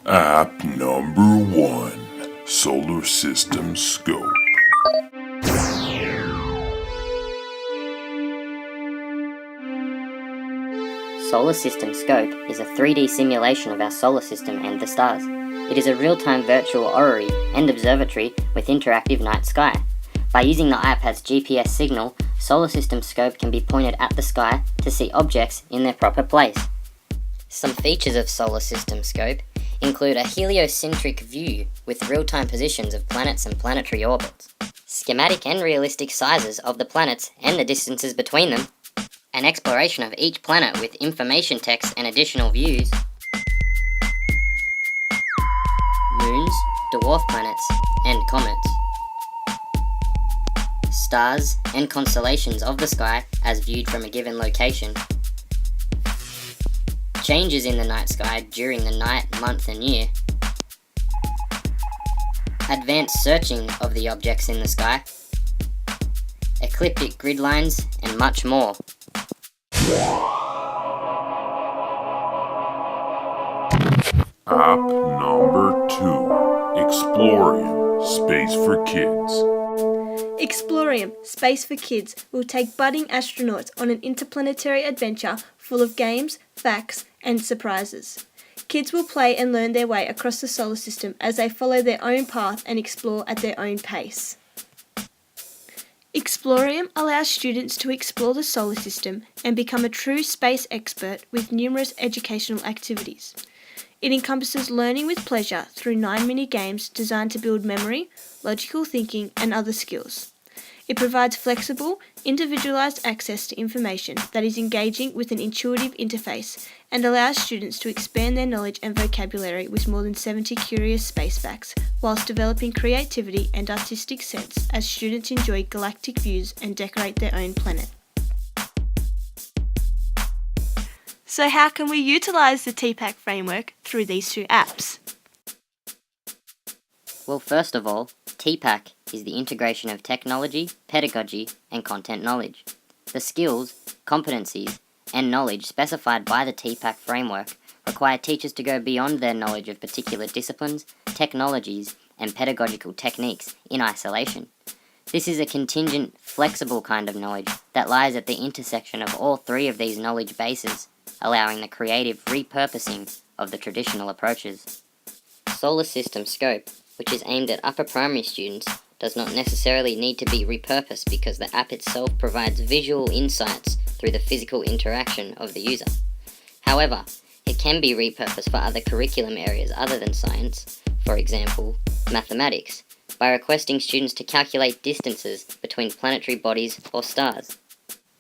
App number 1, Solar System Scope. Solar System Scope is a 3D simulation of our solar system and the stars. It is a real-time virtual orrery and observatory with interactive night sky. By using the iPad's GPS signal, Solar System Scope can be pointed at the sky to see objects in their proper place. Some features of Solar System Scope include a heliocentric view with real-time positions of planets and planetary orbits, schematic and realistic sizes of the planets and the distances between them, an exploration of each planet with information text and additional views, moons, dwarf planets, and comets, stars and constellations of the sky as viewed from a given location, changes in the night sky during the night, month and year, advanced searching of the objects in the sky, ecliptic grid lines, and much more. App number 2, Explorium, Space for Kids. Explorium, Space for Kids, will take budding astronauts on an interplanetary adventure full of games, facts, and surprises. Kids will play and learn their way across the solar system as they follow their own path and explore at their own pace. Explorium allows students to explore the solar system and become a true space expert with numerous educational activities. It encompasses learning with pleasure through 9 mini-games designed to build memory, logical thinking, and other skills. It provides flexible, individualised access to information that is engaging with an intuitive interface and allows students to expand their knowledge and vocabulary with more than 70 curious space facts, whilst developing creativity and artistic sense as students enjoy galactic views and decorate their own planet. So how can we utilise the TPACK framework through these 2 apps? Well, first of all, TPACK is the integration of technology, pedagogy, and content knowledge. The skills, competencies, and knowledge specified by the TPACK framework require teachers to go beyond their knowledge of particular disciplines, technologies, and pedagogical techniques in isolation. This is a contingent, flexible kind of knowledge that lies at the intersection of all 3 of these knowledge bases, allowing the creative repurposing of the traditional approaches. Solar System Scope, which is aimed at upper primary students, does not necessarily need to be repurposed because the app itself provides visual insights through the physical interaction of the user. However, it can be repurposed for other curriculum areas other than science, for example, mathematics, by requesting students to calculate distances between planetary bodies or stars.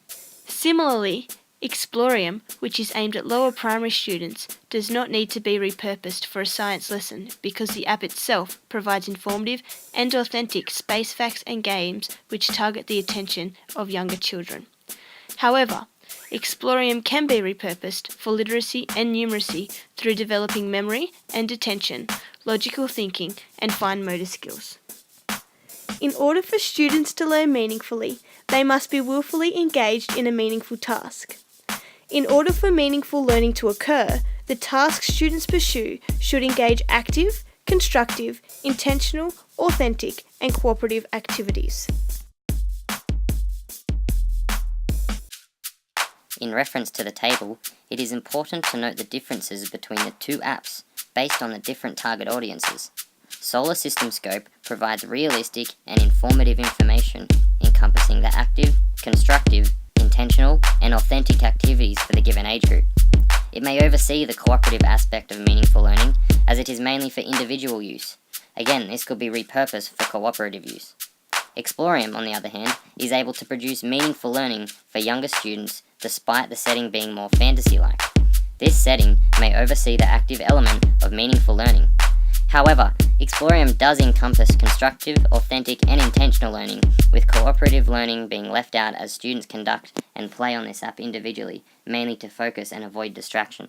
Similarly, Explorium, which is aimed at lower primary students, does not need to be repurposed for a science lesson because the app itself provides informative and authentic space facts and games which target the attention of younger children. However, Explorium can be repurposed for literacy and numeracy through developing memory and attention, logical thinking, and fine motor skills. In order for students to learn meaningfully, they must be willfully engaged in a meaningful task. In order for meaningful learning to occur, the tasks students pursue should engage active, constructive, intentional, authentic, and cooperative activities. In reference to the table, it is important to note the differences between the 2 apps based on the different target audiences. Solar System Scope provides realistic and informative information encompassing the active, constructive, intentional, and authentic activities for the given age group. It may oversee the cooperative aspect of meaningful learning, as it is mainly for individual use. Again, this could be repurposed for cooperative use. Explorium, on the other hand, is able to produce meaningful learning for younger students despite the setting being more fantasy-like. This setting may oversee the active element of meaningful learning. However, Explorium does encompass constructive, authentic, and intentional learning, with cooperative learning being left out as students conduct and play on this app individually, mainly to focus and avoid distraction.